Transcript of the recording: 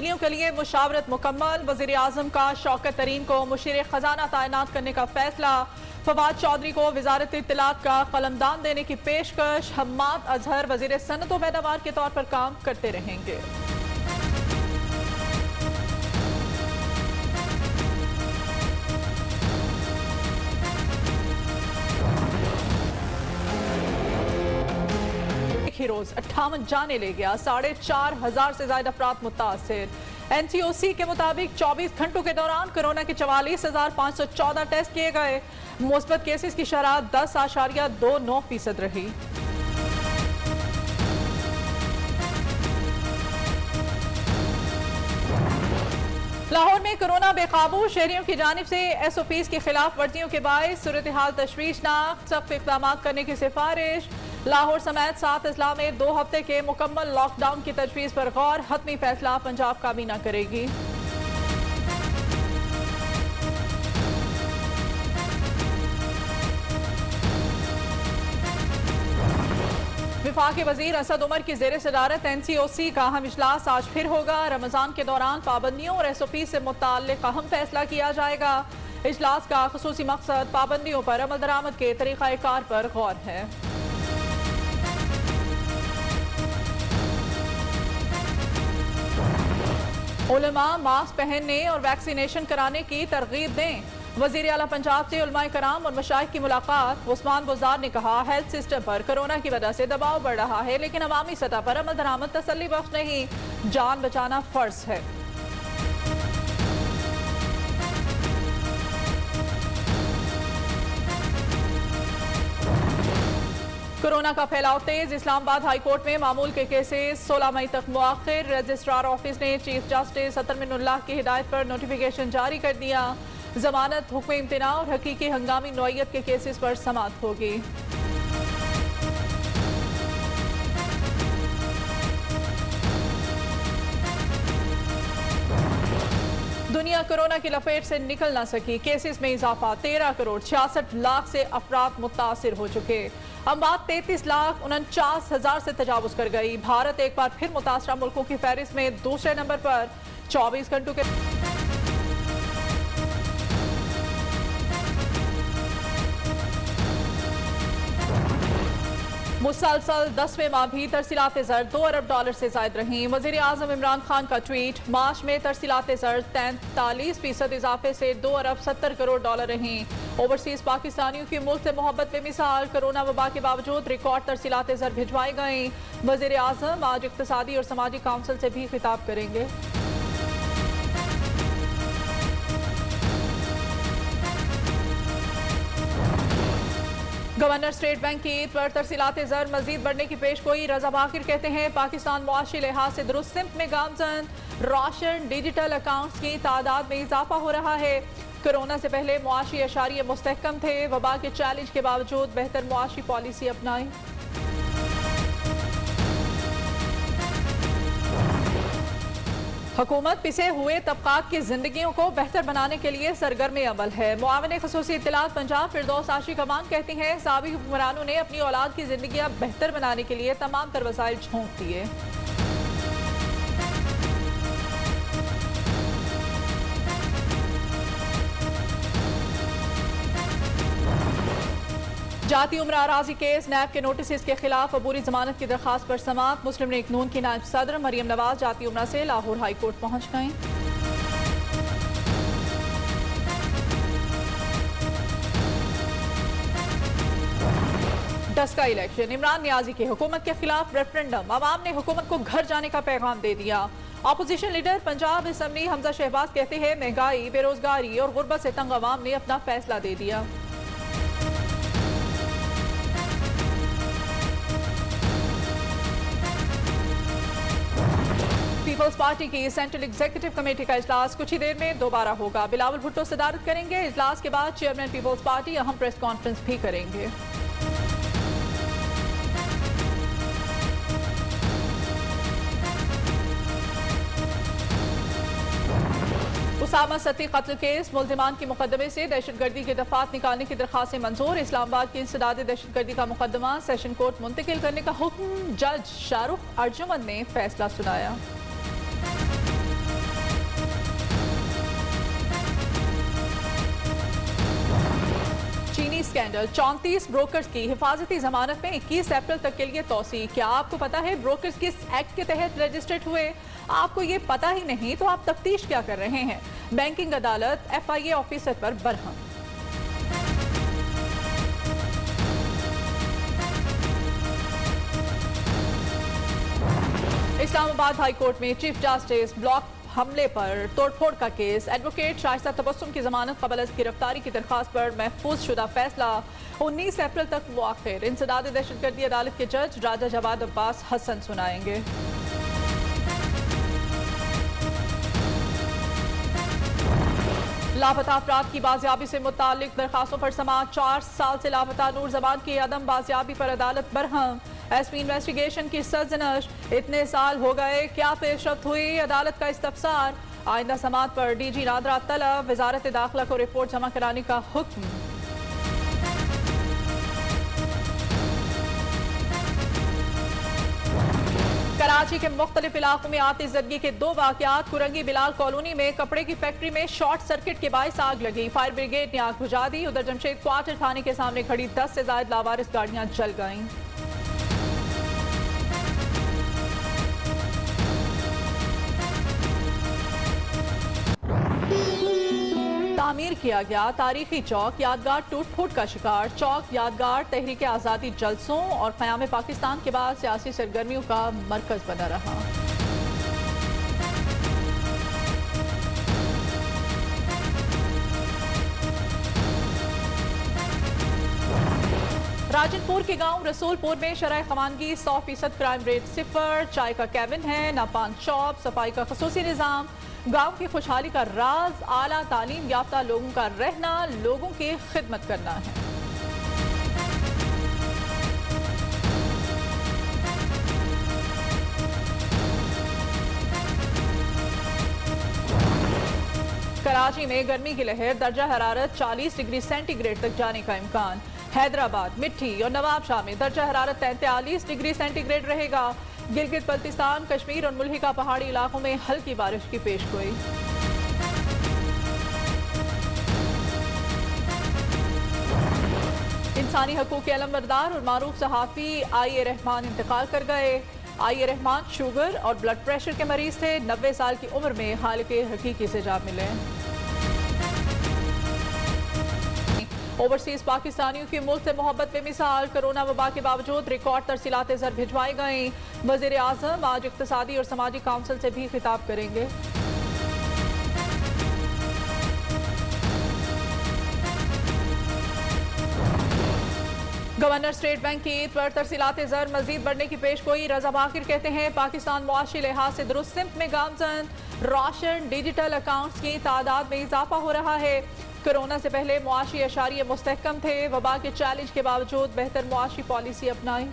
के लिए मुशावरत मुकम्मल। वज़ीर आज़म का शौकत तरीन को मुशीर खजाना तैनात करने का फैसला। फवाद चौधरी को वजारत इत्तलात का कलमदान देने की पेशकश। हम्माद अजहर वज़ीर सनत व पैदावार के तौर पर काम करते रहेंगे। रोज 58 जाने ले गया, 4,500 से ज्यादा अफराद मुतासिर। NCOC के मुताबिक 24 घंटों के दौरान कोरोना के 44,514 टेस्ट किए गए। मुस्बत केसेस की शरह 10.29% रही। लाहौर में कोरोना बेकाबू, शहरियों की जानिब से SOPs की खिलाफ वर्जियों के बायस सूरत हाल तशवीशनाक, सख्त इक़दाम करने की सिफारिश। लाहौर समेत 7 अजला में 2 हफ्ते के मुकम्मल लॉकडाउन की तजवीज़ पर गौर। हतमी फैसला पंजाब काबीना करेगी। विफाकी वजीर असद उमर की जेर सदारत NCOC का अहम इजलास आज फिर होगा। रमजान के दौरान पाबंदियों और SOP से मुताल्लिक अहम फैसला किया जाएगा। इजलास का खुसूसी मकसद पाबंदियों पर अमल दरामद के तरीक़ाकार पर गौर है। उलमा मास्क पहनने और वैक्सीनेशन कराने की तरगीब दें। वजीर आला पंजाब से उलमाए कराम और मशाइख की मुलाकात। उस्मान गुजार ने कहा, हेल्थ सिस्टम पर कोरोना की वजह से दबाव बढ़ रहा है, लेकिन अवामी सतह पर अमल दरामद तसल्ली बख्श नहीं, जान बचाना फर्ज है। कोरोना का फैलाव तेज, इस्लामाबाद हाई कोर्ट में मामूल के केसेस 16 मई तक मुअख्खर। रजिस्ट्रार ऑफिस ने चीफ जस्टिस अतर मिनुल्लाह की हिदायत पर नोटिफिकेशन जारी कर दिया। जमानत, हुक्म इम्तिना और हकीकी हंगामी नौइयत के केसेस पर समाअत होगी। दुनिया कोरोना की लपेट से निकल ना सकी, केसेस में इजाफा। 13 करोड़ 66 लाख से अफराद मुतासिर हो चुके। अमवात 33,49,000 से तजावुज कर गई। भारत एक बार फिर मुतासरा मुल्कों की फहरिस्त में दूसरे नंबर पर। 24 घंटों के मुसलसल 10वें माह भी तरसीलात ज़र $2 अरब से जायद रहीं। वज़ीर आज़म इमरान खान का ट्वीट, मार्च में तरसीलात ज़र 43% इजाफे से $2 अरब 70 करोड़ रहीं। ओवरसीज पाकिस्तानियों की मुल्क से मोहब्बत में मिसाल, कोरोना वबा के बावजूद रिकॉर्ड तरसीलात ज़र भिजवाई गई। वज़ीर आज़म आज इक़्तिसादी और समाजी काउंसिल से भी खिताब करेंगे। गवर्नर स्टेट बैंक की ईद पर तरसीलात ज़र मजीद बढ़ने की पेशगोई। रजा बाकिर कहते हैं, पाकिस्तान मुआशी लिहाज से दुरुस्त सिमत में गामजन। रोशन डिजिटल अकाउंट्स की तादाद में इजाफा हो रहा है। कोरोना से पहले मुआशी अशारिये मुस्तहकम थे, वबा के चैलेंज के बावजूद बेहतर मुआशी पॉलिसी अपनाई। हुकूमत पिसे हुए तबकात की जिंदगियों को बेहतर बनाने के लिए सरगर्म अमल है। मुआविन खुसूसी इत्तलात पंजाब फिरदौस आशी कमान कहती हैं, साबिक हुक्मरानों ने अपनी औलाद की जिंदगियां बेहतर बनाने के लिए तमाम तर वसाइल झोंक दिए। जाती उम्र आराजी केस, नैब के नोटिस के खिलाफ अबूरी जमानत की दरखास्त पर समाअत। मुस्लिम लीग नून की नायब सदर मरियम नवाज जाती उम्र से लाहौर हाई कोर्ट पहुंच गईं। डस्का इलेक्शन, इमरान नियाजी के हुकूमत के खिलाफ रेफरेंडम। अवाम ने हुकूमत को घर जाने का पैगाम दे दिया। Opposition leader Punjab assembly Hamza Shahbaz कहते हैं, महंगाई, बेरोजगारी और गुर्बत से तंग अवाम ने अपना फैसला दे दिया। पीपल्स पार्टी की सेंट्रल एग्जीक्यूटिव कमेटी का इजलास कुछ ही देर में दोबारा होगा। बिलावल भुट्टो सदारत करेंगे। इजलास के बाद चेयरमैन पीपल्स पार्टी अहम प्रेस कॉन्फ्रेंस भी करेंगे। उसामा सती कत्ल केस, मुल्जिमान की मुकदमे से दहशतगर्दी की दफात निकालने की दरखास्त मंजूर। इस्लामाबाद की इंसदाद दहशतगर्दी का मुकदमा सेशन कोर्ट मुंतकिल करने का हुक्म। जज शाहरुख अर्जुमंद ने फैसला सुनाया। स्कैंडल, 34 ब्रोकर्स की हिफाजती जमानत में 21 अप्रैल तक के लिए तौसी। क्या आपको पता है ब्रोकर्स किस एक्ट के तहत रजिस्टर्ड हुए? आपको ये पता ही नहीं तो आप तफ्तीश क्या कर रहे हैं? बैंकिंग अदालत FIA ऑफिसर पर बरहम। इस्लामाबाद हाई कोर्ट में चीफ जस्टिस ब्लॉक हमले पर तोड़फोड़ का केस। एडवोकेट शाइस्ता तबस्सुम की जमानत कबल गिरफ्तारी की दरखास्त पर महफूज शुदा फैसला 19 अप्रैल तक मुआखिर। इंसदाद दहशतगर्दी अदालत के जज राजा जवाद अब्बास हसन सुनाएंगे। लापता अफराद की बाजियाबी से मुतालिक दरखास्तों पर समाअत। 4 साल से लापता नूर जमान की अदम बाजियाबी पर अदालत बरहम। SP इन्वेस्टिगेशन की सरजनश, इतने साल हो गए क्या पेशरफ्त हुई? अदालत का इस्तफसार। आइंदा समाअत पर DG नादरा तलब, वजारत दाखिला को रिपोर्ट जमा कराने का हुक्म। कराची के मुख्तलिफ इलाकों में आतिशज़दगी के 2 वाक़यात। कुरंगी बिलाल कॉलोनी में कपड़े की फैक्ट्री में शॉर्ट सर्किट के बायस आग लगी। फायर ब्रिगेड ने आग बुझा दी। उधर जमशेद क्वार्टर थाने के सामने खड़ी 10 से ज्यादा लावारिस गाड़ियां जल गईं। तामीर किया गया तारीखी चौक यादगार टूट फूट का शिकार। चौक यादगार तहरीक आज़ादी जलसों और क़याम पाकिस्तान के बाद सियासी सरगर्मियों का मरकज बना रहा। राजनपुर के गांव रसूलपुर में शरह खवानगी 100% क्राइम रेट 0। चाय का कैबिन है, ना पान शॉप, सफाई का खसूसी निज़ाम। गांव की खुशहाली का राज आला तालीम याफ्ता लोगों का रहना, लोगों की खिदमत करना है। कराची में गर्मी की लहर, दर्जा हरारत 40 डिग्री सेंटीग्रेड तक जाने का इम्कान। हैदराबाद, मिट्टी और नवाबशाह में दर्जा हरारत 43 डिग्री सेंटीग्रेड रहेगा। गिलगित बल्तिस्तान, कश्मीर और मुल्हिका पहाड़ी इलाकों में हल्की बारिश की पेशगोई। इंसानी हकूक़ के अलमबरदार और मारूफ सहाफ़ी IA रहमान इंतकाल कर गए। IA रहमान शुगर और ब्लड प्रेशर के मरीज थे। 90 साल की उम्र में हालिके हकीकी से जा मिले। ओवरसीज पाकिस्तानियों की मुल्क से मोहब्बत में मिसाल। कोरोना वबा के बावजूद रिकॉर्ड तरसीलात ज़र भिजवाई गई। वज़ीर आज़म आज इक़्तिसादी और समाजी काउंसिल से भी खिताब करेंगे। गवर्नर स्टेट बैंक की ईद पर तरसीलात ज़र मजीद बढ़ने की पेशगोई। रजा बाकिर कहते हैं पाकिस्तान मुआशी लिहाज से दुरुस्त सिमत में गामजन। राशन डिजिटल अकाउंट्स की तादाद में इजाफा हो रहा है। कोरोना से पहले मुआशी अशारिये मुस्तहकम थे। वबा के चैलेंज के बावजूद बेहतर मुआशी पॉलिसी अपनाई।